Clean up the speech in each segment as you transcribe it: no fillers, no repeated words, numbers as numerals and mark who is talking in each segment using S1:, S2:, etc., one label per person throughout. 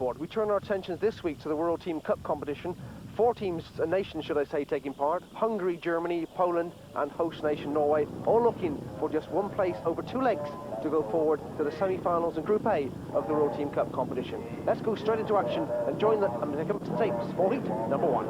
S1: forward. We turn our attentions this week to the World Team Cup competition. 4 teams, nations should I say, taking part. Hungary, Germany, Poland and host nation Norway, all looking for just one place over 2 legs to go forward to the semi-finals in Group A of the World Team Cup competition. Let's go straight into action and join the American tapes for heat number 1.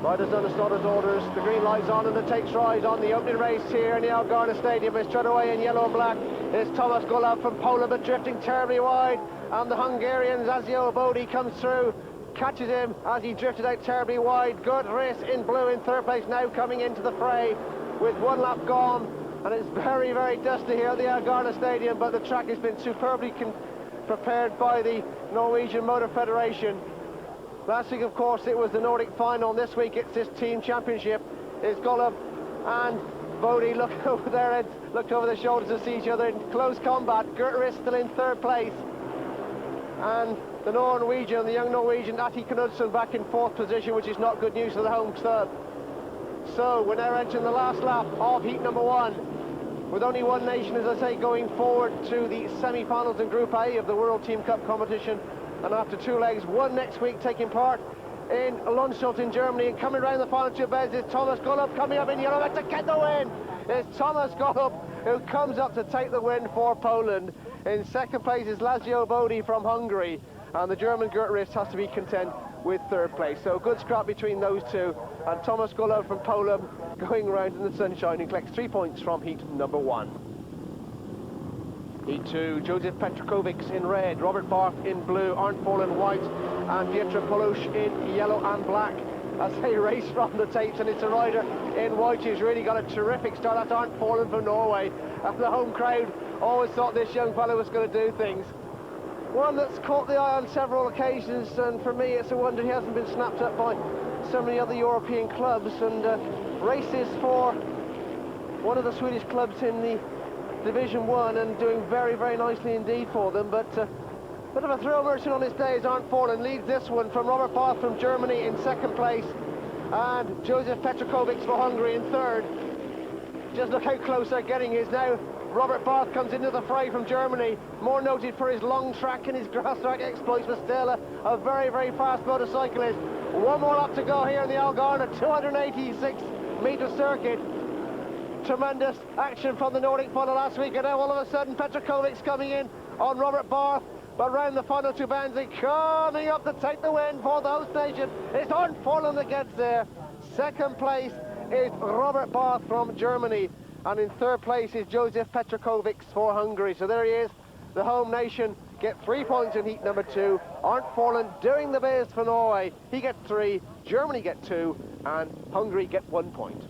S1: Riders on the starter's orders, the green light's on and the takes rise on the opening race here in the Elgane Stadium. It's straight away in yellow and black. It's Thomas Gullab from Poland, but drifting terribly wide, and the Hungarian Zazio Bodi comes through, catches him as he drifted out terribly wide. Good race in blue in 3rd place, now coming into the fray with 1 lap gone, and it's very, very dusty here at the Elgane Stadium, but the track has been superbly prepared by the Norwegian Motor Federation. Last week, of course, it was the Nordic final. This week, it's this team championship. It's Gullab and Bodie looked over their heads, looked over their shoulders to see each other in close combat. Gerter is still in 3rd place. And the Norwegian, the young Norwegian, Ati Knudsen, back in 4th position, which is not good news for the home club. So we're now entering the last lap of heat number 1, with only one nation, as I say, going forward to the semi-finals in Group A of the World Team Cup competition. And after 2 legs, one next week taking part in Landshut in Germany. And coming round the final 2 beds is Thomas Gullab coming up in yellow to get the win. It's Thomas Gullab who comes up to take the win for Poland. In 2nd place is Lazio Bodi from Hungary, and the German Gerter has to be content with 3rd place. So a good scrap between those two, and Thomas Gullab from Poland going around in the sunshine and collects 3 points from heat number 1. Heat 2, Josef Petrakovic in red, Robert Barth in blue, Arndt Fall in white, and Piotr Polush in yellow and black as they race from the tapes. And it's a rider in white who's really got a terrific start. That's Arndt Fall from Norway. And the home crowd always thought this young fellow was going to do things. One that's caught the eye on several occasions, and for me it's a wonder he hasn't been snapped up by so many other European clubs, and races for one of the Swedish clubs in the Division 1 and doing very, very nicely indeed for them. But bit of a thrill merchant on his days, Arndt Fall, leads this one from Robert Barth from Germany in 2nd place, and Josef Petrakovic for Hungary in 3rd. Just look how close they're getting. Is now Robert Barth comes into the fray from Germany, more noted for his long track and his grass track exploits, but still a very, very fast motorcyclist. 1 more lap to go here in the Elgane, 286-metre circuit. Tremendous action from the Nordic final last week, and now all of a sudden Petrakovic's coming in on Robert Barth, but round the final 2 bands, coming up to take the win for the host nation. It's Arndt Fall that gets there. 2nd place is Robert Barth from Germany, and in 3rd place is Josef Petrakovic for Hungary. So there he is, the home nation get 3 points in heat number 2. Arndt Fall doing the biz for Norway. He gets 3, Germany get 2, and Hungary get 1 point.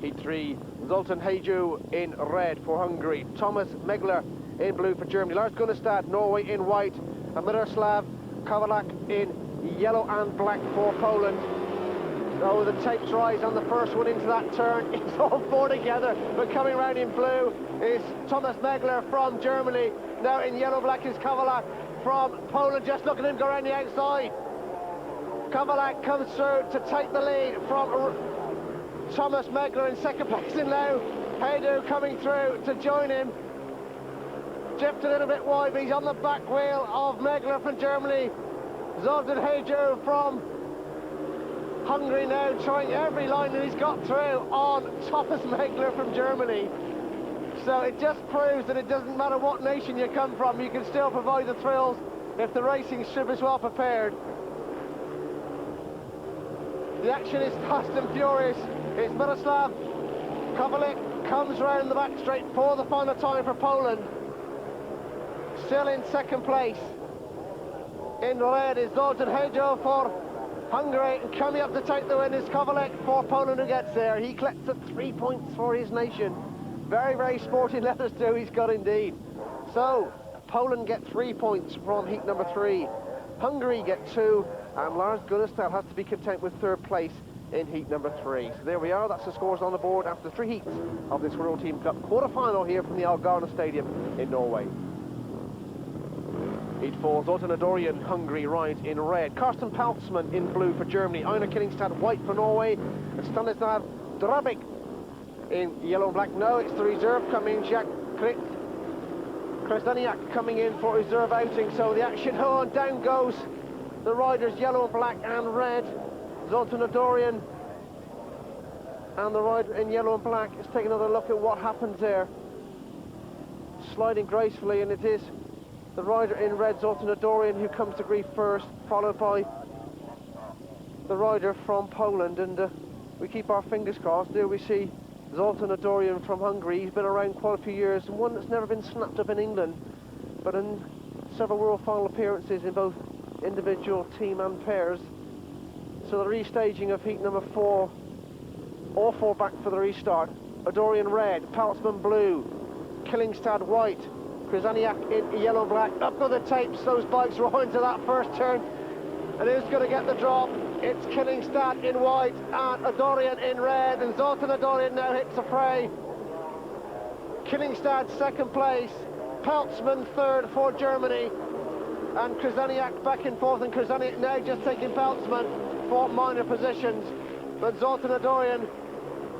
S1: Heat 3, Zoltan Heiju in red for Hungary, Thomas Megler in blue for Germany, Lars Gunnestad, Norway in white, and Miroslav Kovalak in yellow and black for Poland. So the tapes rise on the first one into that turn. It's all 4 together, but coming round in blue is Thomas Megler from Germany. Now in yellow-black is Kovalak from Poland. Just look at him go around the outside. Kovalak comes through to take the lead from Thomas Megler in 2nd place, and now Heiju coming through to join him. Drifted a little bit wide, but he's on the back wheel of Megler from Germany. Zoltan Heiju from Hungary now trying every line that he's got through on Thomas Megler from Germany. So it just proves that it doesn't matter what nation you come from, you can still provide the thrills if the racing strip is well prepared. The action is fast and furious. It's Miroslav Kovalak comes round the back straight for the final time for Poland. Still in 2nd place. In red is Zoltan Heiju for Hungary, and coming up to take the win is Kovalak for Poland, who gets there. He collects the 3 points for his nation. Very, very sporting letters too, he's got indeed. So Poland get 3 points from heat number 3. Hungary get 2, and Lars Gunnestad has to be content with 3rd place in heat number 3. So there we are, that's the scores on the board after 3 heats of this World Team Cup quarter-final here from the Elgane Stadium in Norway. Heat 4, Zoltan Adorian, Hungary, rides in red. Karsten Paltzmann in blue for Germany. Einar Killingstad, white for Norway. And Stanislav Drabik in yellow and black. No, it's the reserve coming, Jacques Krit. Krasniak coming in for reserve outing, so the action on, down goes the riders, yellow, black and red. Zoltan Adorian and the rider in yellow and black. Let's take another look at what happens there. Sliding gracefully, and it is the rider in red, Zoltan Adorian, who comes to grief first, followed by the rider from Poland, and we keep our fingers crossed. There we see Zoltan Adorian from Hungary. He's been around quite a few years, and one that's never been snapped up in England, but in several world final appearances in both individual, team and pairs. So the restaging of heat number 4, all 4 back for the restart. Adorian red, Paltzman blue, Killingstad white, Krasniak in yellow and black. Up go the tapes, those bikes roll into that first turn, and who's going to get the drop? It's Killingstad in white and Adorian in red, and Zoltan Adorian now hits the fray. Killingstad second place, Paltzman third for Germany, and Krasniak back and forth, and Krasniak now just taking Paltzman for minor positions. But Zoltan Adorian,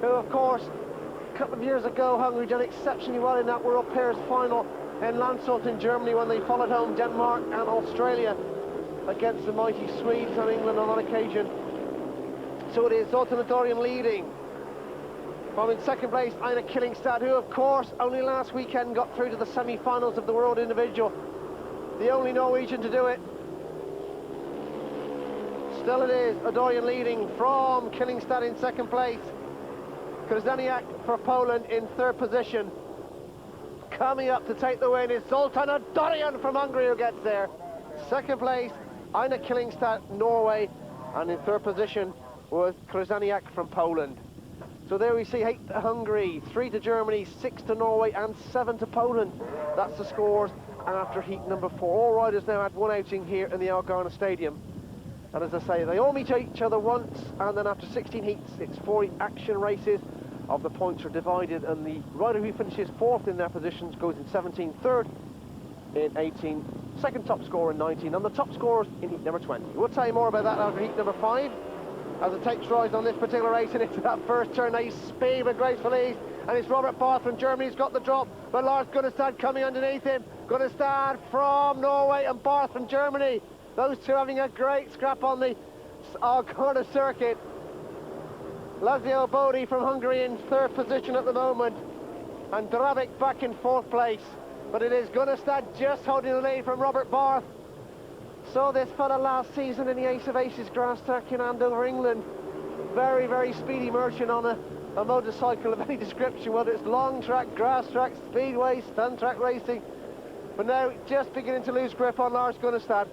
S1: who of course a couple of years ago Hungary done exceptionally well in that World Pairs final in Landshut in Germany when they followed home Denmark and Australia against the mighty Swedes and England on that occasion. So it is Zoltan Adorian leading. From in second place, Einar Killingstad, who of course only last weekend got through to the semi-finals of the World Individual. The only Norwegian to do it. Still it is Adorian leading from Killingstad in second place. Krasniak for Poland in third position. Coming up to take the win is Zoltan Adorian from Hungary, who gets there. Second place, Einar Killingstad, Norway, and in third position was Krasniak from Poland. So there we see 8 to Hungary, 3 to Germany, 6 to Norway and 7 to Poland. That's the scores after heat number 4. All riders now had one outing here in the Elgane Stadium. And as I say, they all meet each other once, and then after 16 heats, it's 4 action races. Of the points are divided, and the rider who finishes 4th in their positions goes in 17, 3rd in 18, second top scorer in 19, and the top scorers in heat number 20. We'll tell you more about that after heat number 5. As the tapes rise on this particular race, and into that first turn, they speed with graceful ease, and it's Robert Barth from Germany who's got the drop, but Lars Gunnestad coming underneath him. Gunnestad from Norway and Barth from Germany. Those two having a great scrap on the Elgane circuit. Lazio Bodi from Hungary in third position at the moment, and Drabik back in 4th place. But it is Gunnestad just holding the lead from Robert Barth. Saw this fella last season in the Ace of Aces grass track in Andover, England. Very, very speedy merchant on a motorcycle of any description, whether it's long track, grass track, speedway, stunt track racing. But now just beginning to lose grip on Lars Gunnestad.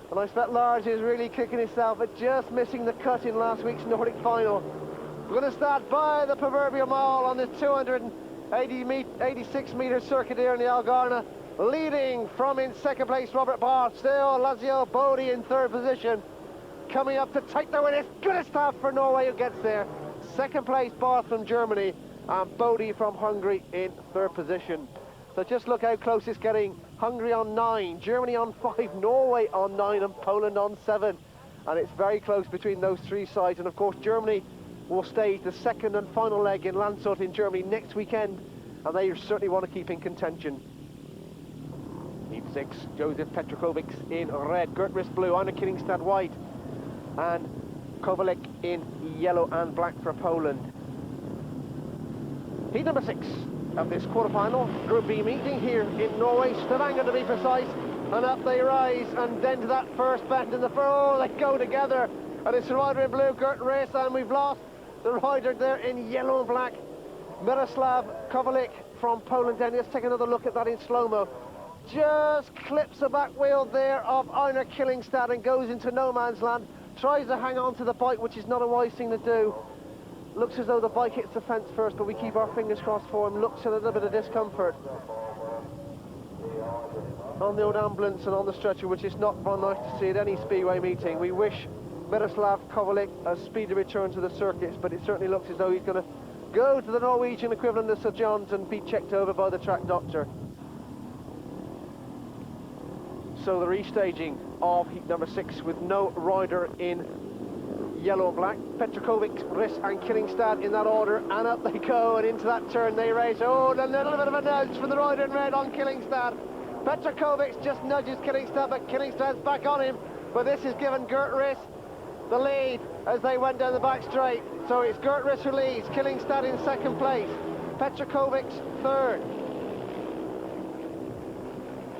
S1: And I expect Lars is really kicking himself at just missing the cut in last week's Nordic final. Gunnestad by the proverbial mile on this 286 metre circuit here in the Elgane, leading from in second place Robert Barth. Still Lazio Bodi in third position. Coming up to take the win is Gunnestad for Norway, who gets there. Second place Barth from Germany, and Bodi from Hungary in third position. So just look how close it's getting. Hungary on 9, Germany on 5, Norway on 9 and Poland on 7. And it's very close between those 3 sides. And of course Germany will stage the second and final leg in Landshut in Germany next weekend. And they certainly want to keep in contention. Heat 6, Josef Petrokovic in red, Gertris blue, Einar Killingstad white, and Kowalik in yellow and black for Poland. Heat number 6 of this quarterfinal Group B meeting here in Norway, Stavanger to be precise, and up they rise, and then to that first bend in the oh, they go together, and it's the rider in blue, Gert Race, and we've lost the rider there in yellow and black, Miroslav Kowalik from Poland. Then let's take another look at that in slow-mo. Just clips the back wheel there of Einar Killingstad and goes into no man's land, tries to hang on to the bike, which is not a wise thing to do. Looks as though the bike hits the fence first, but we keep our fingers crossed for him. Looks a little bit of discomfort on the old ambulance and on the stretcher, which is not very nice to see at any Speedway meeting. We wish Miroslav Kowalik a speedy return to the circuits, but it certainly looks as though he's going to go to the Norwegian equivalent of St John's and be checked over by the track doctor. So the restaging of heat number 6 with no rider in yellow-black. Petrokovic, Riss and Killingstad in that order, and up they go, and into that turn they race. Oh, a little bit of a nudge from the rider in red on Killingstad. Petrokovic just nudges Killingstad, but Killingstad's back on him. But this has given Gert Riss the lead as they went down the back straight. So it's Gert Riss who leads, Killingstad in second place, Petrokovic's third.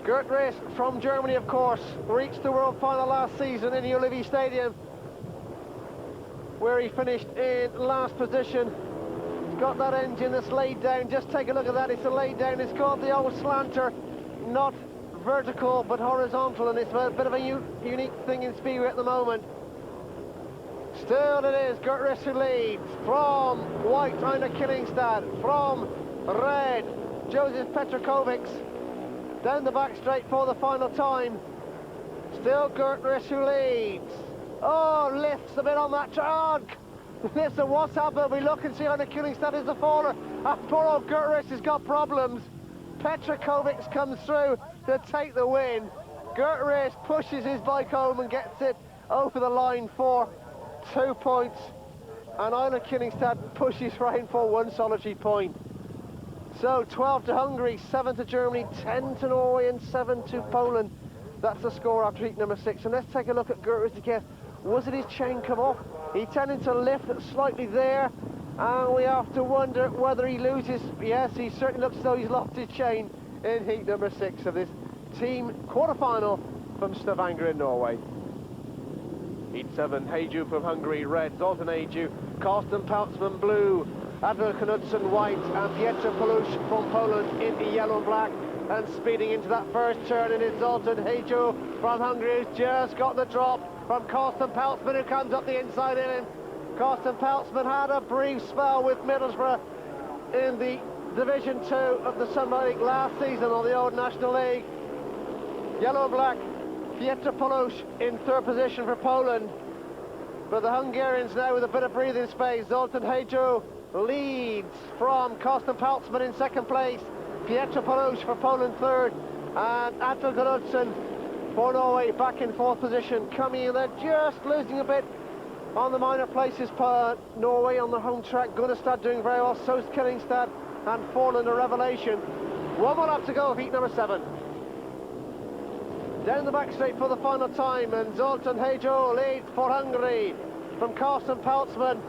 S1: Gert Riss from Germany, of course, reached the world final last season in the Ullevi Stadium, where he finished in last position. He's got that engine that's laid down. Just take a look at that. It's a laid down. It's got the old slanter, not vertical but horizontal, and it's a bit of a unique thing in Speedway at the moment. Still it is Gert Riss who leads, from white under Killingstad, from red Joseph Petrokovic, down the back straight for the final time. Still Gert Riss who leads. Oh, lifts a bit on that track. Lifts at what's happened. We look and see under Killingstad is the faller. Poor old Gert Riss has got problems. Petrokovic comes through to take the win. Gert Riss pushes his bike home and gets it over the line for 2 points, and Isla Killingstad pushes round for 1 solitary point. So 12 to Hungary, 7 to Germany, 10 to Norway and 7 to Poland. That's the score after heat number 6. And let's take a look at Gert Riss again. Was it his chain come off? He tended to lift slightly there, and we have to wonder whether he loses. Yes, he certainly looks as though he's lost his chain in heat number 6 of this team quarter-final from Stavanger in Norway. Heat 7, Heiju from Hungary, red, Zoltan Heiju, Karsten Pautzman, blue, Adler Knudsen, white, and Pietro Palusz from Poland in the yellow and black. And speeding into that first turn, it is Zoltan Heiju from Hungary, who's just got the drop from Karsten Pautzman, who comes up the inside in him. Karsten Pautzman had a brief spell with Middlesbrough in the Division 2 of the Summer League last season, or the old National League. Yellow and black, Pietro Palusz in third position for Poland. But the Hungarians now with a bit of breathing space. Zoltan Heiju leads from Karsten Pautzman in second place, Pietro Palusz for Poland third, and Atle Knudsen for Norway back in fourth position. Coming in there, just losing a bit on the minor places. Norway on the home track, Gunnestad doing very well, so's Killingstad, and Forland a revelation. One more lap to go of heat number 7. Down the back straight for the final time, and Zoltan Heiju leads for Hungary from Karsten Pautzman.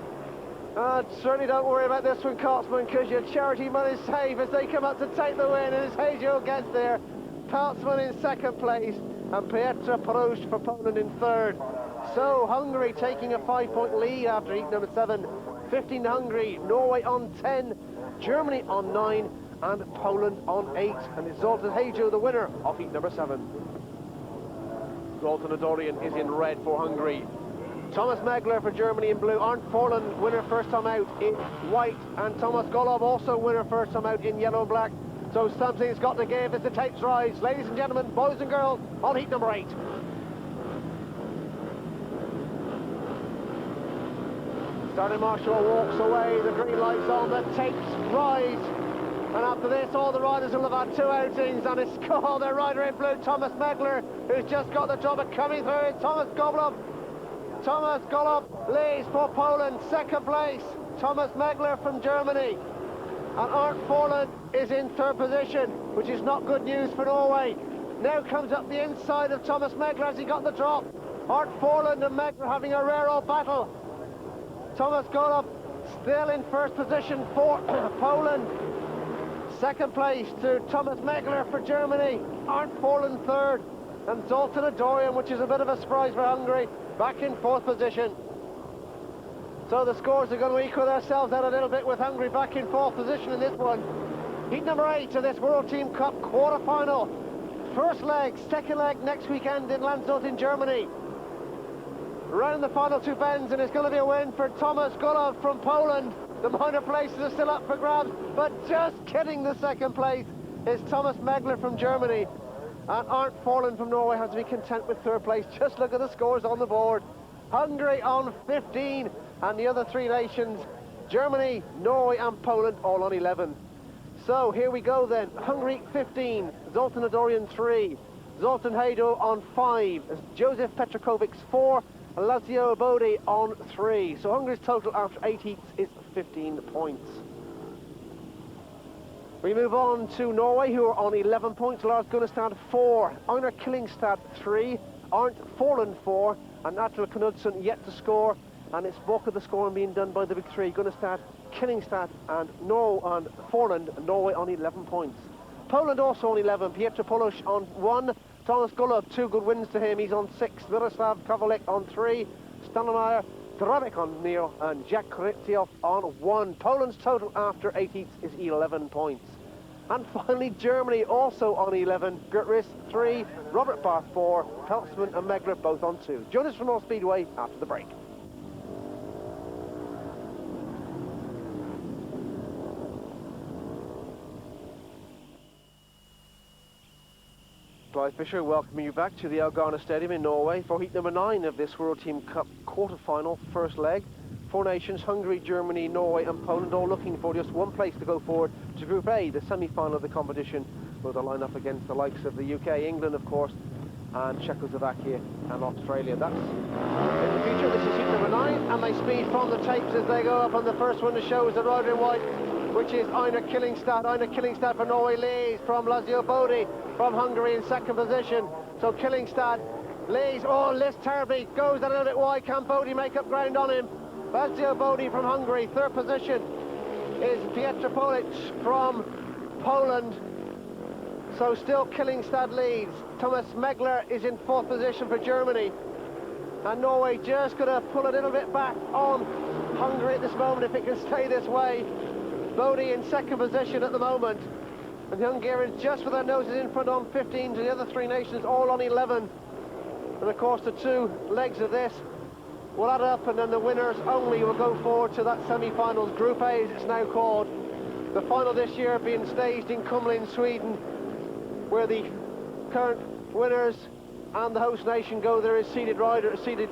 S1: Certainly don't worry about this one, Kartzman, because your charity money's safe as they come up to take the win, and as Heiju gets there, Pautzman in second place, and Pietro Palusz for Poland in third. So Hungary taking a 5-point lead after heat number 7. 15 to Hungary, Norway on 10, Germany on 9, and Poland on 8. And it's Zoltan Heiju, the winner of heat number 7. Zoltan Adorian is in red for Hungary. Thomas Megler for Germany in blue. Arndt Forland, winner first time out in white. And Thomas Golob, also winner first time out in yellow and black. So something's got to give as the tapes rise. Ladies and gentlemen, boys and girls, on heat number 8. Starting Marshall walks away, the green light's on, the tapes rise. And after this, all the riders will have had 2 outings, and it's called the rider in blue, Thomas Megler, who's just got the job of coming through. Thomas Golob. Thomas Golob leads for Poland, second place. Thomas Megler from Germany. And Arndt Forland is in third position, which is not good news for Norway. Now comes up the inside of Thomas Megler as he got the drop. Arndt Forland and Megler having a rare old battle. Thomas Golob still in first position for Poland. Second place to Thomas Megler for Germany. Arndt Forland third. And Zoltan Adorian, which is a bit of a surprise for Hungary, back in fourth position. So the scores are going to equal themselves out a little bit, with Hungary back in fourth position in this one. Heat number 8 of this World Team Cup quarter-final. First leg, second leg next weekend in Landshut in Germany. Round the final 2 bends, and it's going to be a win for Thomas Golob from Poland. The minor places are still up for grabs, but just kidding, the second place is Thomas Megler from Germany. And Arndt Forland from Norway has to be content with third place. Just look at the scores on the board. Hungary on 15, and the other 3 nations, Germany, Norway and Poland, all on 11. So here we go then. Hungary 15, Zoltan Adorian 3, Zoltan Haydo on 5, Joseph Petrakovic's 4, and Lazio Bodi on 3. So Hungary's total after 8 heats is 15 points. We move on to Norway, who are on 11 points. Lars Gunnestad 4, Einar Killingstad 3, Arndt Forland 4, and Atle Knudsen yet to score. And it's bulk of the scoring being done by the big three: Gunnestad, Killingstad, and Forland. Norway on 11 points. Poland also on 11. Piotr Polosz on 1. Thomas Gulov, 2 good wins to him. He's on 6. Miroslav Kovalek on 3. Stanomeyer Drabik on 0, and Jack Krytioff on 1. Poland's total after 8 heats is 11 points. And finally, Germany also on 11. Gert Riss 3, Robert Barth 4, Peltzman and Megler both on 2. Join us from Speedway after the break. Clive Fisher welcoming you back to the Elgane Stadium in Norway for heat number 9 of this World Team Cup quarter-final first leg. 4 nations, Hungary, Germany, Norway and Poland, all looking for just one place to go forward to Group A, the semi-final of the competition, where they'll line up against the likes of the UK, England of course, and Czechoslovakia and Australia. That's in the future. This is heat number 9, and they speed from the tapes as they go up, and the first one to show is the rider in white, which is Einar Killingstad. Einar Killingstad for Norway leads from Lazio Bodi from Hungary in second position. So Killingstad leads, lists terribly, goes a little bit wide. Can Bodi make up ground on him? Lazio Bodi from Hungary. Third position is Piotr Polosz from Poland. So still Killingstad leads. Thomas Megler is in fourth position for Germany. And Norway just going to pull a little bit back on Hungary at this moment if it can stay this way. Bodi in second position at the moment. And the Hungarians just with their noses in front on 15 to the other 3 nations all on 11. And of course the 2 legs of this will add up, and then the winners only will go forward to that semi-finals. Group A as it's now called. The final this year being staged in Kumla, Sweden, where the current winners and the host nation go there as seeded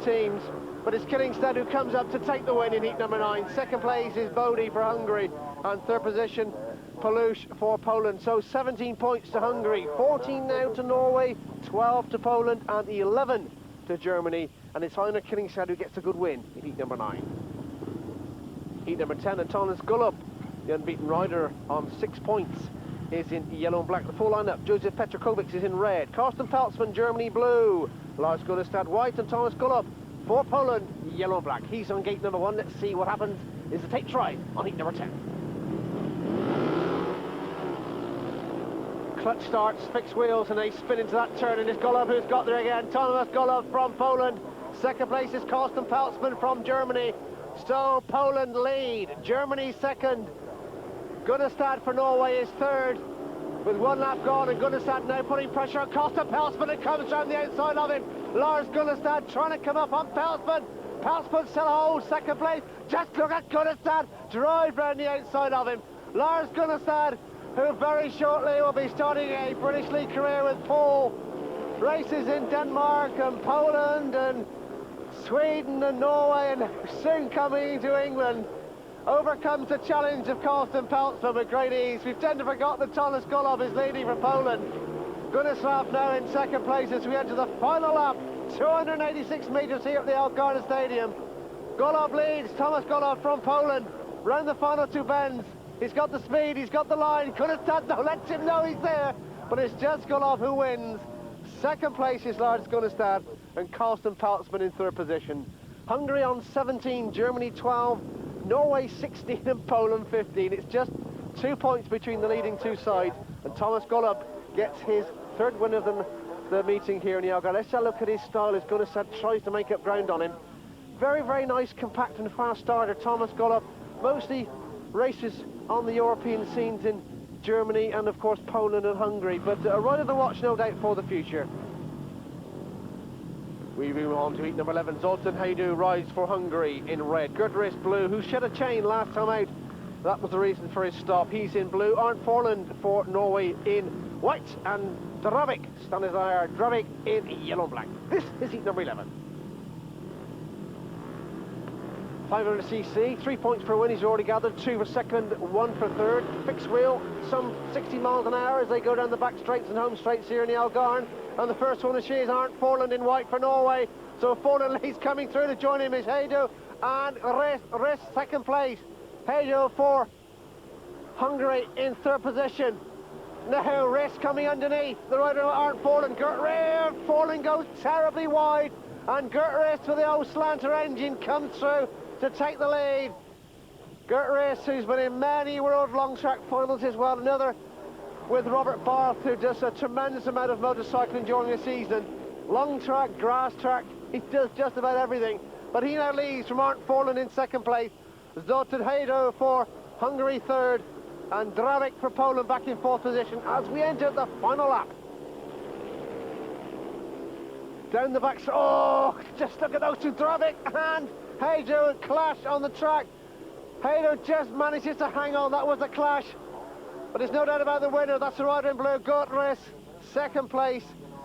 S1: teams. But it's Killingstad who comes up to take the win in heat number 9. Second place is Bodi for Hungary, and third position Polosz for Poland. So 17 points to Hungary, 14 now to Norway, 12 to Poland and 11 to Germany. And it's Einar Killingstad who gets a good win in heat number 9. Heat number 10, and Thomas Gullup, the unbeaten rider on 6 points, is in yellow and black. The full lineup: Joseph Petrakovic is in red, Karsten Peltzman, Germany, blue, Lars Gunnestad, white, and Thomas Gullup for Poland, yellow and black. He's on gate number 1. Let's see what happens. Is the tape try on heat number 10. Clutch starts, fixed wheels, and they spin into that turn, and it's Gullup who's got there again. Thomas Gullup from Poland. Second place is Karsten Peltzman from Germany. So Poland lead, Germany second. Gunnestad for Norway is third, with 1 lap gone, and Gunnestad now putting pressure on Karsten Peltzman. It comes round the outside of him. Lars Gunnestad trying to come up on Peltzman. Peltzman still holds second place. Just look at Gunnestad drive round the outside of him. Lars Gunnestad, who very shortly will be starting a British League career with Paul. Races in Denmark and Poland and Sweden and Norway, and soon coming to England. Overcomes the challenge of Karsten Peltzman with great ease. We've tended to forget that Thomas Gullup is leading for Poland. Gunnestad now in second place as we enter the final lap. 286 metres here at the Elgane Stadium. Gullup leads, Thomas Gullup from Poland. Round the final 2 bends. He's got the speed, he's got the line. Gunnestad now lets him know he's there. But it's just Gullup who wins. Second place is Lars Gunnestad, and Karsten Peltzman in third position. Hungary on 17, Germany 12, Norway 16 and Poland 15. It's just 2 points between the leading 2 sides, and Thomas Gullup gets his third win of the meeting here in the Elgane. Let's have a look at his style as Gunnestad tries to make up ground on him. Very, very nice, compact and fast starter, Thomas Gullup. Mostly races on the European scenes in Germany and of course Poland and Hungary, but a rider to watch no doubt for the future. We move on to heat number 11. Zoltan Haydo rides for Hungary in red. Gert Riss blue, who shed a chain last time out. That was the reason for his stop. He's in blue. Arndt Forland for Norway in white, and Stanislav Drabik in yellow and black. This is heat number 11. 500cc, 3 points per win he's already gathered, 2 for second, 1 for third. Fixed wheel, some 60 miles an hour as they go down the back straights and home straights here in the Elgane. And the first one is Arndt Forland in white for Norway. So Forland leads. Coming through to join him is Heido and Rest second place. Heido for Hungary in third position. Now Rest coming underneath. The rider Arndt Forland. Forland goes terribly wide. And Gert Rest with the old slanter engine comes through to take the lead. Gert Rest, who's been in many World Long Track finals as well. Another with Robert Barth, who does a tremendous amount of motorcycling during the season. Long track, grass track, he does just about everything. But he now leads from Arndt Forland in second place. Zoltan Heido for Hungary third. And Dravik for Poland back in fourth position as we enter the final lap. Down the back, oh, just look at those two, Dravik and Heido clash on the track. Heido just manages to hang on, that was a clash. But there's no doubt about the winner, that's the rider in blue, Gutierrez. Second place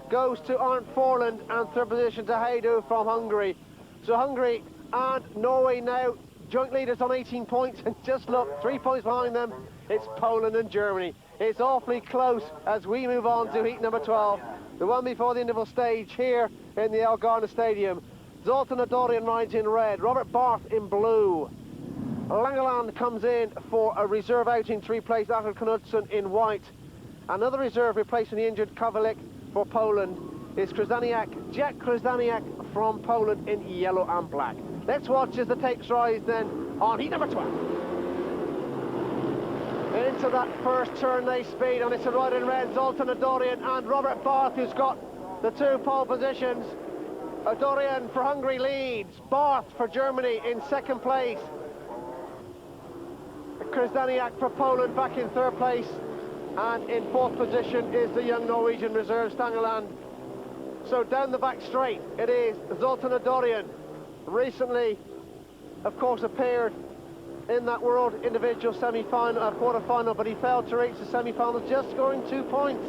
S1: goes to Arndt Forland and third position to Heido from Hungary. So Hungary and Norway now joint leaders on 18 points, and just look, 3 points behind them, it's Poland and Germany. It's awfully close as we move on to heat number 12. The one before the interval stage here in the Elgane Stadium. Zoltan Adorian rides in red, Robert Barth in blue. Langeland comes in for a reserve outing to replace Arthur Knudsen in white. Another reserve replacing the injured Kowalik for Poland is Jack Krzyzaniak from Poland in yellow and black. Let's watch as the tapes rise then on heat number 12. Into that first turn they speed, and it's a rider in red, Zoltan Adorian and Robert Barth, who's got the two pole positions. Adorian for Hungary leads, Barth for Germany in second place. Krzyzaniak for Poland back in third place, and in fourth position is the young Norwegian reserve Stangeland. So down the back straight it is Zoltan Adorian, recently of course appeared in that World Individual semi-final, quarter-final, but he failed to reach the semi-finals, just scoring 2 points,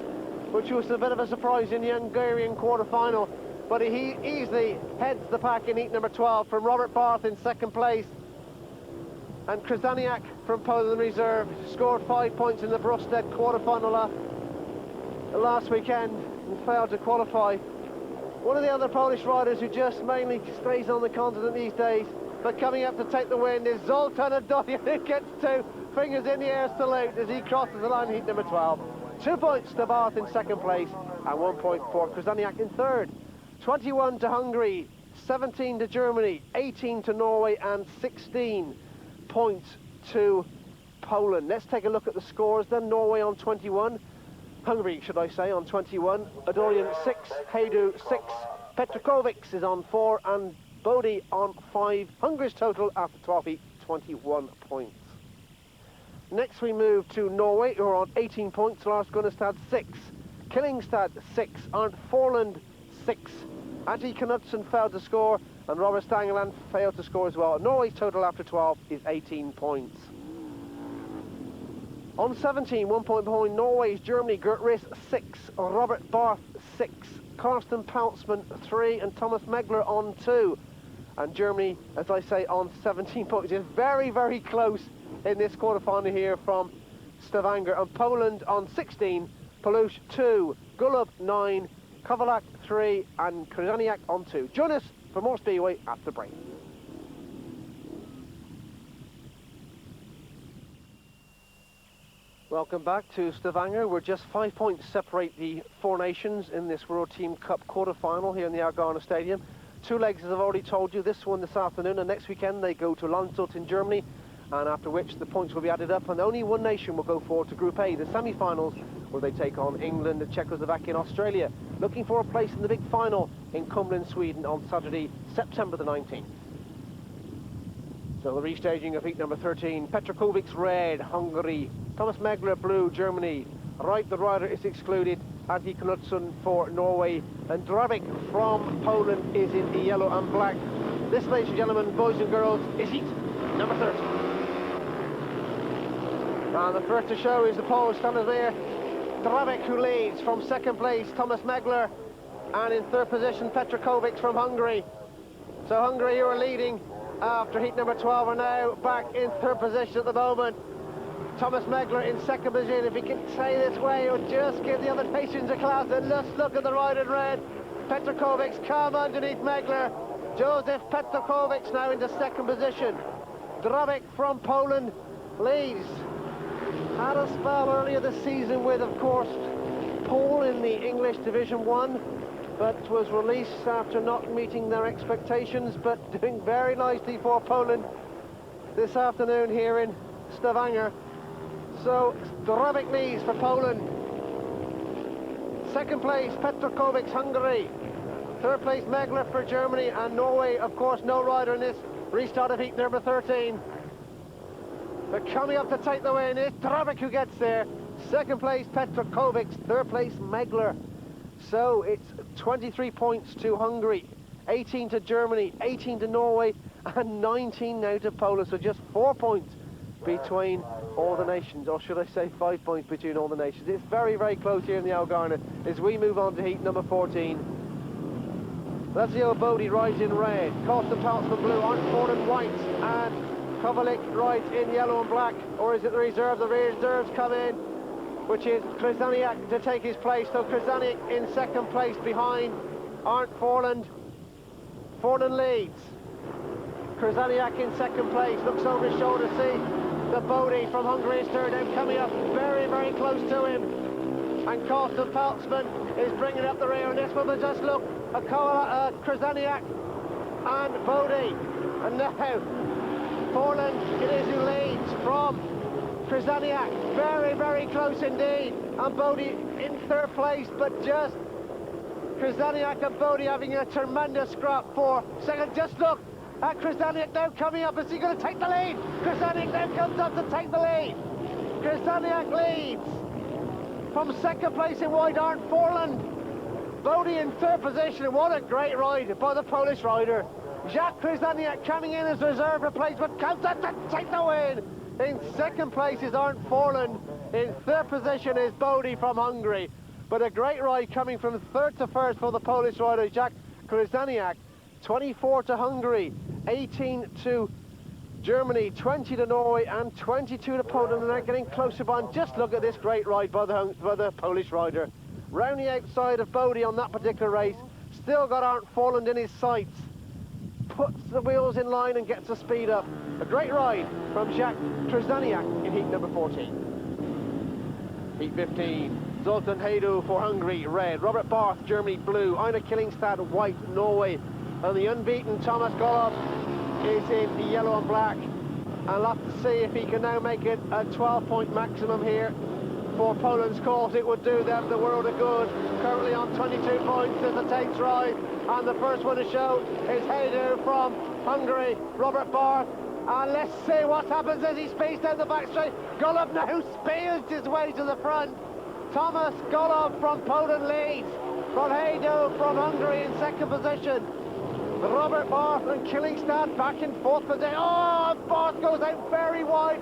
S1: which was a bit of a surprise in the Hungarian quarter-final. But he easily heads the pack in heat number 12 from Robert Barth in second place. And Krzyzaniak from Poland reserve scored 5 points in the Brosted quarter-final last weekend and failed to qualify. One of the other Polish riders who just mainly stays on the continent these days, but coming up to take the win, is Zoltan Adorian, who gets 2 fingers in the air salute as he crosses the line in heat number 12. 2 points to Barth in second place and 1 point for Krzyzaniak in third. 21 to Hungary, 17 to Germany, 18 to Norway and 16 points to Poland. Let's take a look at the scores then. Norway on 21, Hungary should I say on 21, Adorian 6, Heidu 6, Petrakovic is on 4 and Bodie on 5. Hungary's total after 12 heat, 21 points. Next we move to Norway, who are on 18 points. Lars Gunnestad 6, Killingstad 6, Arndt Forland 6. Adi Knudsen failed to score and Robert Stangeland failed to score as well. Norway's total after 12 is 18 points. On 17, 1 point behind Norway's Germany, Gert Riss 6, Robert Barth 6, Karsten Paltzmann 3 and Thomas Megler on 2. And Germany, as I say, on 17 points. Is very, very close in this quarter-final here from Stavanger. And Poland on 16, Palush 2, Gulub 9, Kowalak 3 and Krzyzaniak on 2. Join us for more Speedway after the break. Welcome back to Stavanger. We're just 5 points separate the four nations in this World Team Cup quarter-final here in the Elgane Stadium. 2 legs, as I've already told you, this one this afternoon, and next weekend they go to Landshut in Germany, and after which the points will be added up and only one nation will go forward to Group A, the semi-finals, where they take on England and Czechoslovakia and Australia, looking for a place in the big final in Kumlin, Sweden on Saturday, September the 19th. So the restaging of heat number 13, Petrakovic's red, Hungary, Thomas Megler blue, Germany, Wright the rider is excluded, Adi Knudsen for Norway, and Dravik from Poland is in the yellow and black. This, ladies and gentlemen, boys and girls, is heat number 13. And the first to show is the Polish standard there, Dravik, who leads from second place, Thomas Megler, and in third position, Petrakovic from Hungary. So Hungary, who are leading after heat number 12, are now back in third position at the moment. Thomas Megler in second position. If he can stay this way, it would just give the other nations a class. And let's look at the ride in red. Petrokovic come underneath Megler. Joseph Petrokovic now into second position. Drabik from Poland leads. Had a spell earlier this season with, of course, Paul in the English Division 1, but was released after not meeting their expectations, but doing very nicely for Poland this afternoon here in Stavanger. So Drabik leads for Poland. Second place, Petrokovic, Hungary. Third place, Megler for Germany, and Norway, of course, no rider in this restart of heat number 13. But coming up to take the win is Drabik, who gets there. Second place, Petrokovic. Third place, Megler. So it's 23 points to Hungary, 18 to Germany, 18 to Norway, and 19 now to Poland. So just 4 points between all the nations, or should I say 5 points between all the nations. It's very, very close here in the Elgane as we move on to heat number 14. Lazio Bodie rides in red, Carsten Paltzman blue, Arnford in white, and Kovalik rides in yellow and black. Or is it the reserve? The reserves come in, which is Krzyzaniak to take his place. So Krzyzaniak in second place behind Arndt Forland. Forland leads. Krzyzaniak in second place, looks over his shoulder to see the Bodie from Hungary is third, and coming up very, very close to him. And Carsten Paltzman is bringing up the rear, and this one will just look at Krzyzaniak and Bodie. And now Forland, it is who leads from Krzyzaniak. Very, very close indeed. And Bodie in third place, but just Krzyzaniak and Bodie having a tremendous scrap for second. Just look at Krzyzaniak now coming up. Is he going to take the lead? Krzyzaniak now comes up to take the lead. Krzyzaniak leads from second place in white, Arndt Forland. Bodie in third position. What a great ride by the Polish rider. Jacques Krzyzaniak coming in as reserve replacement, comes up to take the win. In second place is Arndt Forland. In third position is Bodie from Hungary. But a great ride coming from third to first for the Polish rider, Jacques Krzyzaniak. 24 to Hungary, 18 to Germany, 20 to Norway, and 22 to Poland. And they're getting closer by. And just look at this great ride by the Polish rider. Round the outside of Bodie on that particular race. Still got Arndt Forland in his sights. Puts the wheels in line and gets the speed up. A great ride from Jacques Krzyzaniak in heat number 14. Heat 15. Zoltan Hajdu for Hungary, red. Robert Barth, Germany, blue. Einar Killingstad, white, Norway. And the unbeaten Thomas Golov is in yellow and black. And I'll have to see if he can now make it a 12-point maximum here for Poland's cause. It would do them the world of good. Currently on 22 points as the takes rise. And the first one to show is Hajdu from Hungary, Robert Barth. And let's see what happens as he speeds down the back straight. Golov now speeds his way to the front. Thomas Golov from Poland leads. From Hajdu from Hungary in second position. Robert Barth and Killingstad back in fourth position. Oh, Barth goes out very wide,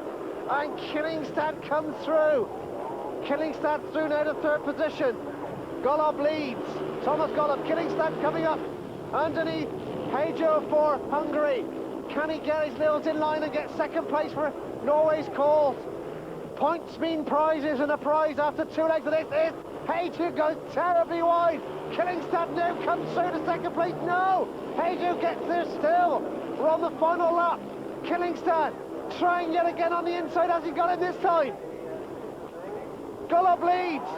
S1: and Killingstad comes through. Killingstad through now to third position. Golov leads. Thomas Golov, Killingstad coming up underneath Hajdu for Hungary. Can he get his nails in line and get second place for Norway's cause? Points mean prizes, and a prize after 2 legs of this is Hajdu goes terribly wide. Killingstad now comes through to second place. No! Hajdu gets there still. We're on the final lap. Killingstad trying yet again on the inside. Has he got it this time? Golov leads.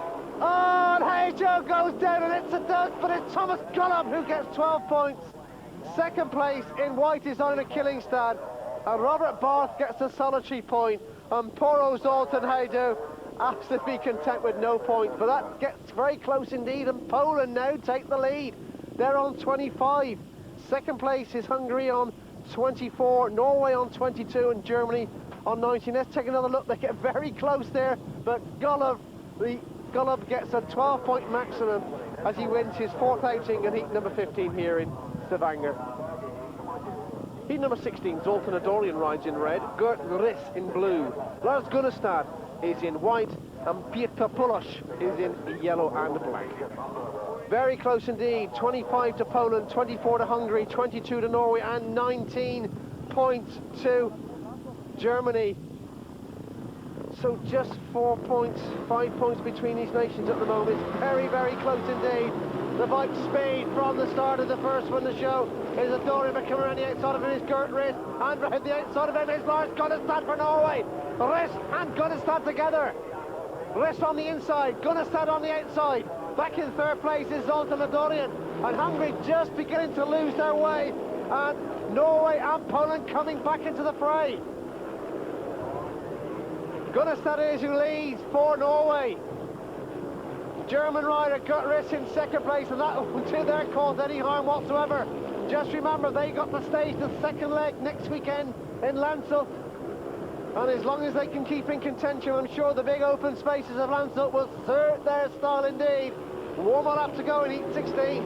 S1: Oh, and Hajdu goes down, and it's a dust, but it's Thomas Golov who gets 12 points. Second place in white is Einar Killingstad, and Robert Barth gets a solitary point. And poor Zoltan Hajdu has to be content with no points, but that gets very close indeed, and Poland now take the lead. They're on 25. Second place is Hungary on 24, Norway on 22, and Germany on 19. Let's take another look. They get very close there, but Golov gets a 12-point maximum as he wins his fourth outing in heat number 15 here in Stavanger. Heat number 16, Zoltan Adorian rides in red, Gert Riss in blue, Lars Gunnestad is in white, and Peter Pulosz is in yellow and black. Very close indeed. 25 to Poland, 24 to Hungary, 22 to Norway, and 19 points to Germany. So just 4 points, 5 points between these nations at the moment. It's very, very close indeed. The bike speed from the start of the first one to show is a Dorian coming around the outside of him, his Gert Riss, and around the outside of him is Lars Gunnestad for Norway. Riss and Gunnestad together. Riss on the inside, Gunnestad on the outside. Back in third place is Zoltan Dorian, and Hungary just beginning to lose their way, and Norway and Poland coming back into the fray. Gunnestad is who leads for Norway. German rider Gert Riss in second place, and that won't do their cause any harm whatsoever. Just remember, they got to stage the second leg next weekend in Landshut, and as long as they can keep in contention, I'm sure the big open spaces of Landshut will suit their style indeed. One more lap to go in heat 16.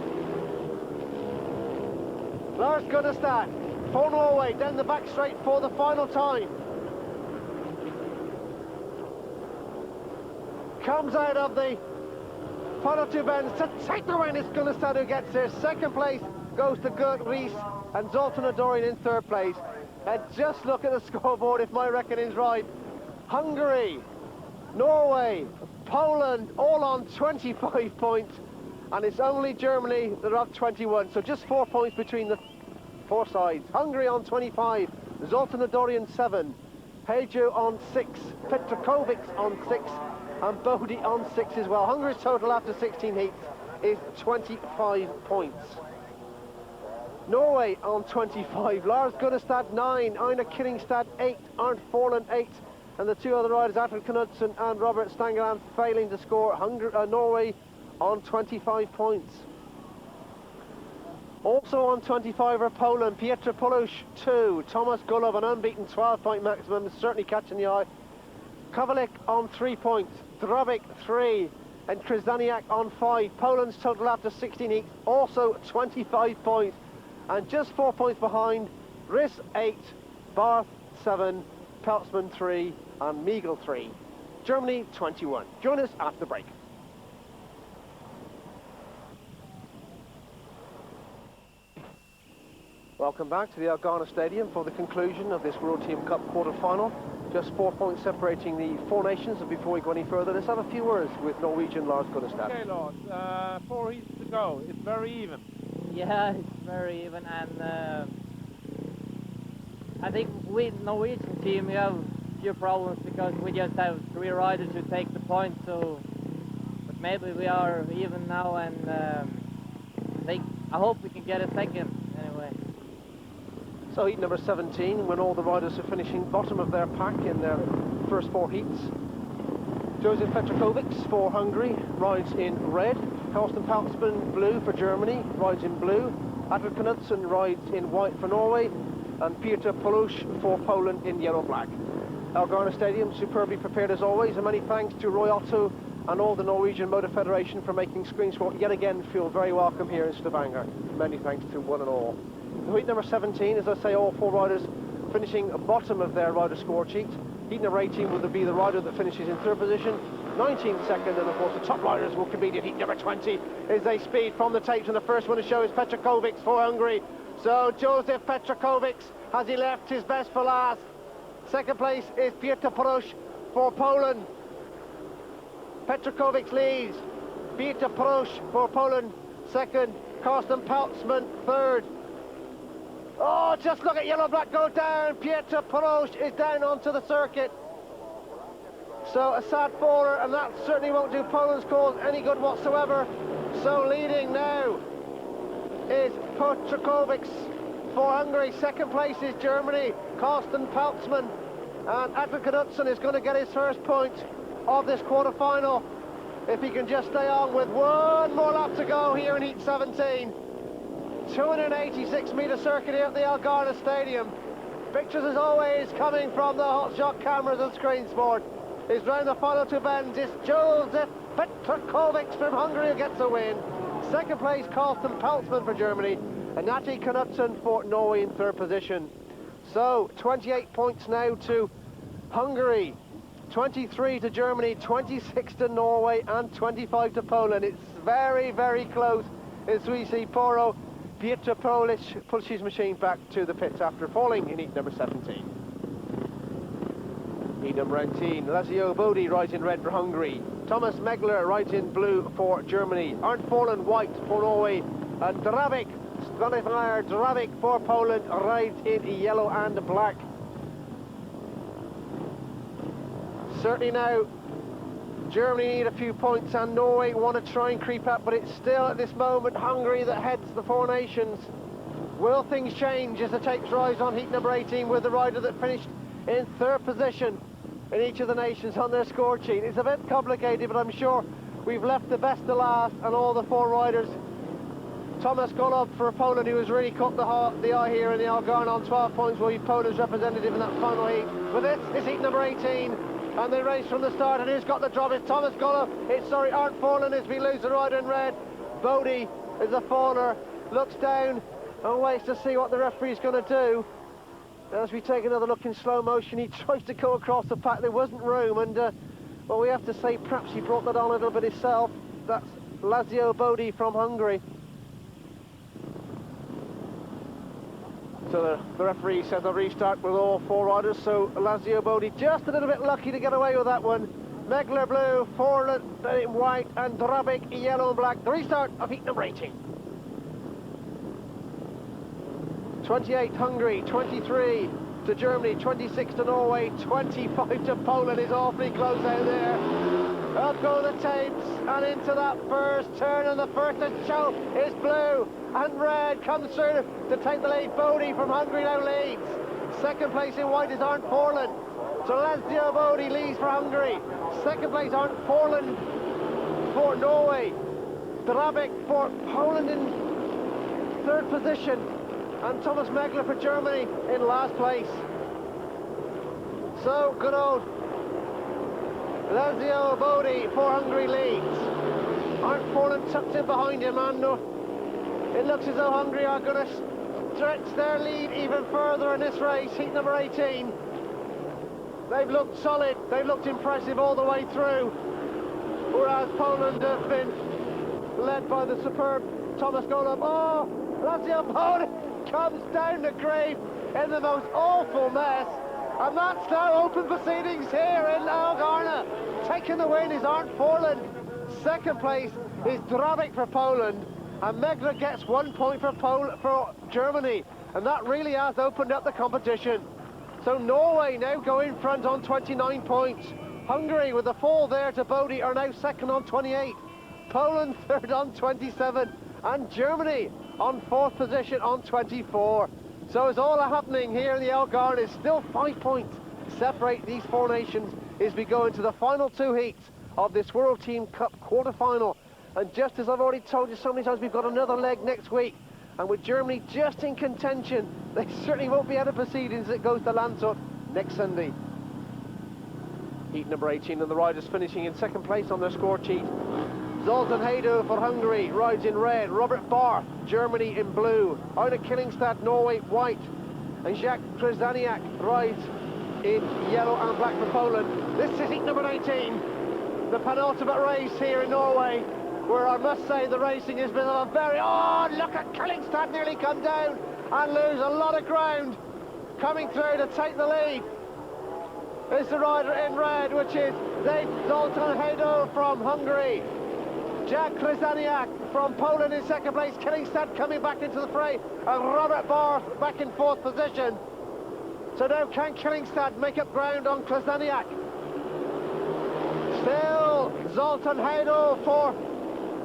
S1: Lars Gunnestad for Norway down the back straight for the final time. Comes out of the final two bends to take the win. It's Gunnestad who gets there. Second place goes to Gert Riss and Zoltan Dorian in third place. And just look at the scoreboard if my reckoning's right. Hungary, Norway, Poland all on 25 points, and it's only Germany that are up 21. So just 4 points between the four sides. Hungary on 25, Zoltan Dorian 7, Pejo on 6, Petrakovic on 6, and Bodie on 6 as well. Hungary's total after 16 heats is 25 points. Norway on 25, Lars Gunnestad 9, Einar Killingstad 8, Arndt Forland 8, and the two other riders, Attel Knudsen and Robert Stangeland, failing to score. Norway on 25 points. Also on 25 are Poland, Piotr Polusz 2, Thomas Gulov, an unbeaten 12-point maximum, certainly catching the eye. Kowalik on 3 points, Drobik 3, and Krzyzaniak on 5. Poland's total after 16 heats, also 25 points. And just 4 points behind, Riss 8, Barth 7, Peltzman 3, and Miegel 3. Germany 21. Join us after the break. Welcome back to the Elgane Stadium for the conclusion of this World Team Cup quarter-final. Just 4 points separating the four nations, and before we go any further, let's have a few words with Norwegian Lars Gunnestad.
S2: Okay, Lars, 4 heats to go. It's very even.
S3: Yeah, it's very even, and I think with Norwegian team we have a few problems because we just have 3 riders who take the points. So, but maybe we are even now, and I hope we can get a second anyway.
S1: So heat number 17, when all the riders are finishing bottom of their pack in their first 4 heats. Josef Petrakovic for Hungary rides in red. Karsten Peltzman blue for Germany, rides in blue. Attel Knudsen rides in white for Norway, and Piotr Polusz for Poland in yellow-black. Elgane Stadium superbly prepared as always, and many thanks to Roy Otto and all the Norwegian Motor Federation for making Screen Sport yet again feel very welcome here in Stavanger. Many thanks to one and all. Heat number 17, as I say, all 4 riders finishing bottom of their rider score sheet. Heat number 18 will be the rider that finishes in third position, 19 second, and of course the top riders will compete in heat number 20 as they speed from the tapes, and the first one to show is Petrakovic for Hungary. So Josef Petrakovic, has he left his best for last? Second place is Piotr Polusz for Poland. Petrakovic leads, Piotr Polusz for Poland second, Karsten Peltzman third. Oh, just look at yellow-black go down. Piotr Polusz is down onto the circuit. So a sad faller, and that certainly won't do Poland's cause any good whatsoever. So leading now is Petrakovic for Hungary. Second place is Germany, Karsten Peltzman. And Attel Knudsen is going to get his first point of this quarter-final if he can just stay on with one more lap to go here in heat 17. 286-metre circuit here at the Elgane Stadium. Pictures as always coming from the hot shot cameras and Screen Sport. Is round the final 2 bends. It's Josef Petrakovic from Hungary who gets a win. Second place Karsten Peltzman for Germany, and Attel Knudsen for Norway in third position. So 28 points now to Hungary, 23 to Germany, 26 to Norway, and 25 to Poland. It's very, very close as we see Poro Piotr Polusz push his machine back to the pits after falling in heat number 17. Heat number 18, Lazio Bodi rides in red for Hungary. Thomas Megler rides in blue for Germany. Arndt Forlund white for Norway. And Stanislav Dravik for Poland rides in yellow and black. Certainly now, Germany need a few points and Norway want to try and creep up, but it's still at this moment Hungary that heads the four nations. Will things change as the tapes rise on heat number 18 with the rider that finished in third position in each of the nations on their score sheet? It's a bit complicated, but I'm sure we've left the best to last, and all the four riders. Thomas Golob for Poland, who has really caught the eye here in the Elgane on 12 points, will be Poland's representative in that final heat. But this is heat number 18, and they race from the start, and who's got the drop? It's Thomas Golob. Arndt Forlund as we lose the rider in red. Bodi is a faller, looks down and waits to see what the referee's going to do. As we take another look in slow motion, he tries to go across the pack. There wasn't room, and well, we have to say perhaps he brought that on a little bit himself. That's Lazio Bodi from Hungary. So the referee said they'll restart with all four riders, so Lazio Bodi just a little bit lucky to get away with that one. Megler blue, Forlund in white, and Dravik yellow and black. The restart of heat number 18. 28 Hungary, 23 to Germany, 26 to Norway, 25 to Poland. Is awfully close out there. Up go the tapes and into that first turn, and the first to show is blue, and red comes through to take the lead. Bodi from Hungary now leads. Second place in white is Arndt Forlund. So Lazio Bodi leads for Hungary. Second place Arndt Forlund for Norway. Dravik for Poland in third position, and Thomas Megler for Germany in last place. So good old Lazio Bodi for Hungary leads. Arndt Forlund tucked in behind him, and it looks as though Hungary are going to stretch their lead even further in this race, heat number 18. They've looked solid, they've looked impressive all the way through, whereas Poland have been led by the superb Thomas Golob. Oh, Lazio Bodi comes down the grave in the most awful mess, and that's now open proceedings here in Elgane. Taking the win is Arndt Forlund. Second place is Dravik for Poland, and Megler gets 1 point for Germany, and that really has opened up the competition. So Norway now go in front on 29 points. Hungary, with a fall there to Bodi, are now second on 28. Poland third on 27, and Germany on fourth position on 24. So it's all happening here in the Elgane. It's still 5 points separate these four nations as we go into the final two heats of this World Team Cup quarter-final. And just as I've already told you so many times, we've got another leg next week, and with Germany just in contention, they certainly won't be out of proceedings as it goes to Landshut next Sunday. Heat number 18, and the riders finishing in second place on their score sheet. Zoltan Hajdu for Hungary rides in red. Robert Barth, Germany in blue. Aina Killingstad, Norway, white. And Jacques Krzyzaniak rides in yellow and black for Poland. This is heat number 19, the penultimate race here in Norway, where I must say the racing has been a very... Oh, look at Killingstad nearly come down and lose a lot of ground. Coming through to take the lead is the rider in red, which is Zoltan Hajdu from Hungary. Jack Krzyzaniak from Poland in second place. Killingstad coming back into the fray, and Robert Barth back in fourth position. So now can Killingstad make up ground on Krzyzaniak? Still Zoltan Hajdu for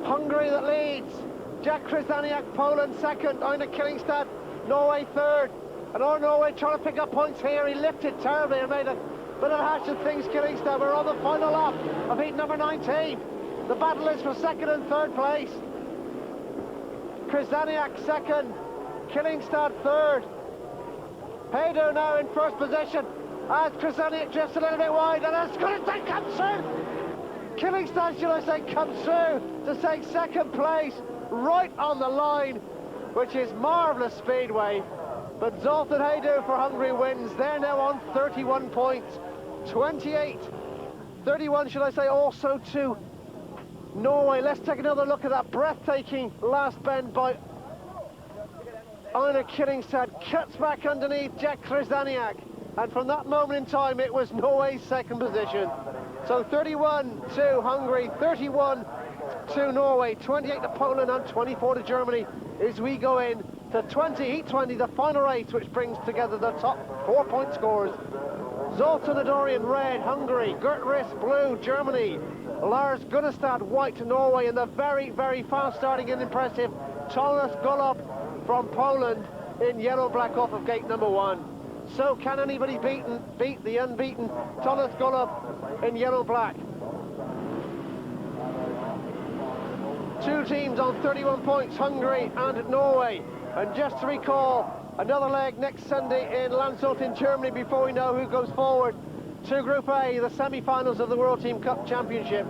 S1: Hungary that leads. Jack Krzyzaniak, Poland second. Aina Killingstad, Norway third. And our Norway trying to pick up points here. He lifted terribly and made a bit of a hash of things. Killingstad, we're on the final lap of heat number 19. The battle is for second and third place. Krzyzaniak second, Killingstad third. Hajdu now in first position as Krzyzaniak drifts a little bit wide, and as Killingstad comes through. Killingstad, should I say, comes through to take second place right on the line, which is marvellous Speedway. But Zoltan Hajdu for Hungary wins. They're now on 31 points. 28, 31 should I say, also to Norway. Let's take another look at that breathtaking last bend by Aina Killingstad. Cuts back underneath Jack Krzyzaniak. and from that moment in time it was Norway's second position. So 31 to Hungary, 31 to Norway, 28 to Poland and 24 to Germany as we go in to Heat 20, the final race, which brings together the top 4-point scorers. Zoltan Adorian, red, Hungary. Gert Riss, blue, Germany. Lars Gunnestad, white, Norway. And the very, very fast starting and impressive Thomas Golob from Poland in yellow-black off of gate number 1. So can anybody beat the unbeaten Thomas Golob in yellow-black? Two teams on 31 points, Hungary and Norway. And just to recall, another leg next Sunday in Landshut in Germany before we know who goes forward to Group A, the semi-finals of the World Team Cup Championship.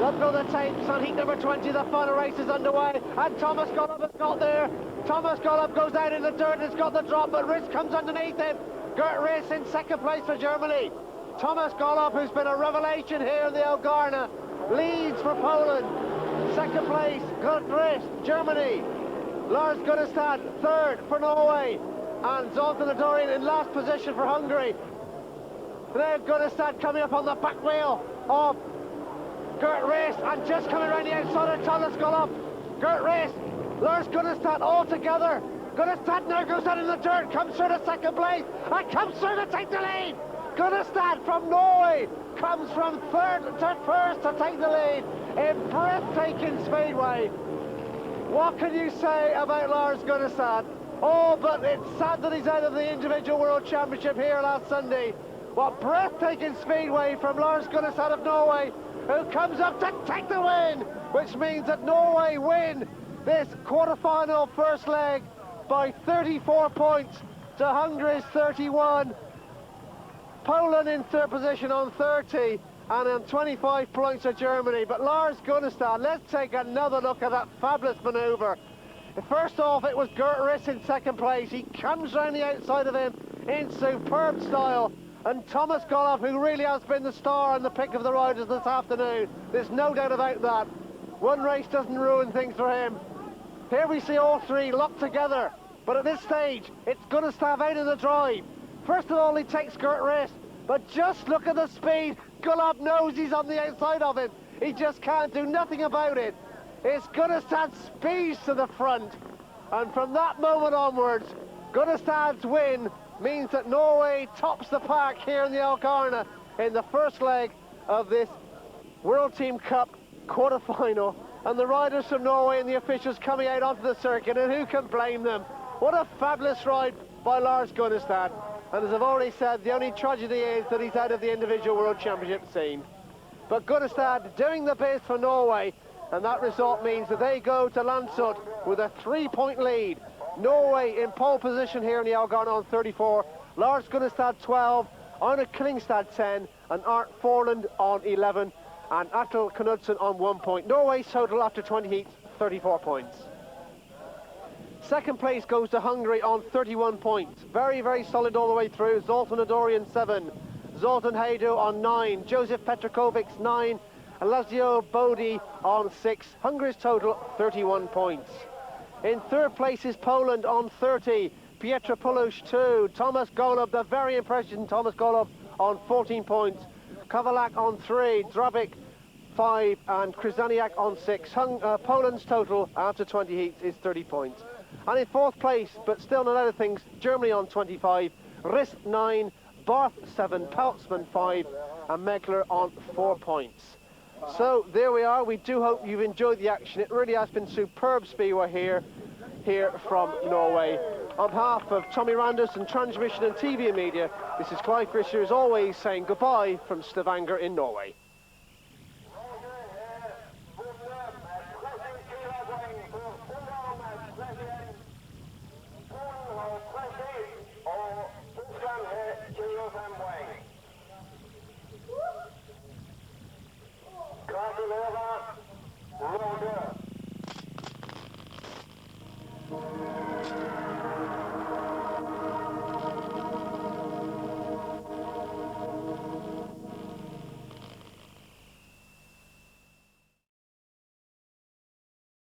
S1: Up go the tapes on heat number 20, the final race is underway, and Thomas Golob has got there. Thomas Golob goes down in the dirt and has got the drop, but Riss comes underneath him. Gert Riss in second place for Germany. Thomas Golob, who's been a revelation here in the Elgane, leads for Poland. Second place, Gert Riss, Germany. Lars Gunnestad, third for Norway. And Zoltan Adorian in last position for Hungary. There Gunnestad coming up on the back wheel of Gert Riss, and just coming around the outside of Thomas Golob. Gert Riss, Lars Gunnestad all together. Gunnestad now goes down in the dirt, comes through to second place, and comes through to take the lead. Gunnestad from Norway comes from third to first to take the lead in breathtaking Speedway. What can you say about Lars Gunnestad? Oh, but it's sad that he's out of the individual World Championship here last Sunday. What breathtaking Speedway from Lars Gunnestad of Norway, who comes up to take the win, which means that Norway win this quarter-final first leg by 34 points to Hungary's 31. Poland in third position on 30, and on 25 points to Germany. But Lars Gunnestad, let's take another look at that fabulous manoeuvre. First off, it was Gert Riss in second place. He comes round the outside of him in superb style. And Thomas Golob, who really has been the star and the pick of the riders this afternoon. There's no doubt about that. One race doesn't ruin things for him. Here we see all three locked together. But at this stage, it's Gunnestad out in the drive. First of all, he takes Gert Riss, but just look at the speed. Golob knows he's on the outside of him. He just can't do nothing about it. It's Gunnestad speeds to the front. And from that moment onwards, Gunnestad's win means that Norway tops the pack here in the Elgane in the first leg of this World Team Cup quarter-final. And the riders from Norway and the officials coming out onto the circuit, and who can blame them? What a fabulous ride by Lars Gunnestad. And as I've already said, the only tragedy is that he's out of the individual World Championship scene. But Gunnestad doing the biz for Norway, and that result means that they go to Landshut with a 3-point lead. Norway in pole position here in the Elgane on 34, Lars Gunnestad 12, Arne Klingstad 10, and Art Forland on 11, and Atle Knudsen on 1 point. Norway's total after 20 heats, 34 points. Second place goes to Hungary on 31 points. Very, very solid all the way through. Zoltan Adorian 7, Zoltan Haydu on 9, Josef Petrakovic 9, and Lazio Bodi on 6. Hungary's total 31 points. In third place is Poland on 30, Pietra Pulush 2, Thomas Golob, the very impressive Thomas Golob on 14 points, Kowalak on 3, Drabik 5, and Krzyzaniak on 6. Poland's total after 20 heats is 30 points. And in fourth place, but still not out of things, Germany on 25, Riss 9, Barth 7, Peltzman 5, and Megler on 4 points. So there we are. We do hope you've enjoyed the action. It really has been superb Speedway here from Norway. On behalf of Tommy Randus and Transmission and TV and Media, this is Clive Fisher as always saying goodbye from Stavanger in Norway.